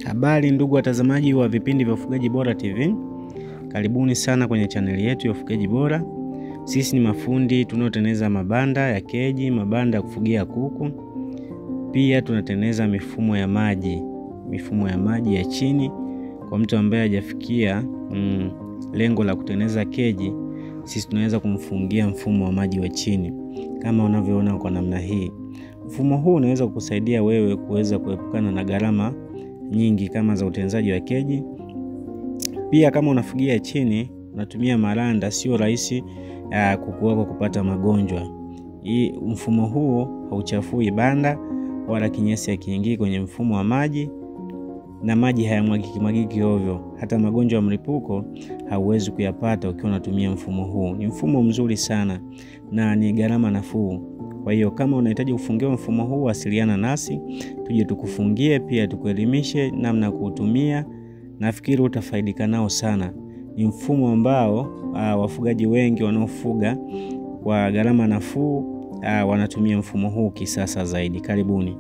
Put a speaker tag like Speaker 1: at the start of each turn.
Speaker 1: Habari ndugu watazamaji wa vipindi vya Ufugaji Bora TV. Karibuni sana kwenye chaneli yetu ya Ufugaji Bora. Sisi ni mafundi tunaotengeneza mabanda ya keji, mabanda ya kufugia kuku. Pia tunatengeneza mifumo ya maji ya chini kwa mtu ambaye hajafikia lengo la kutengeneza keji. Sisi tunaweza kumfungia mfumo wa maji wa chini kama unavyoona kwa namna hii. Mfumo huu unaweza kukusaidia wewe kuweza kuepukana na gharama nyingi kama za utengenezaji wa keji. Pia kama unafugia chini, unatumia maranda, sio rahisi kuku wako kupata magonjwa. Mfumo huu hauchafui banda wala kinyesi hakiingii kwenye mfumo wa maji, na maji hayamwagiki ovyo. Hata magonjwa ya mlipuko hauwezi kuyapata ukiwa unatumia mfumo huu. Ni mfumo mzuri sana na ni gharama nafuu. Kwa hiyo kama unahitaji kufungia mfumo huu, wasiliana nasi tuje tukufungie, pia tukuelimishe namna kuutumia. Nafikiri utafaidika nao sana. Ni mfumo ambao wafugaji wengi wanaofuga kwa gharama nafuu wanatumia mfumo huu kisasa zaidi. Karibuni.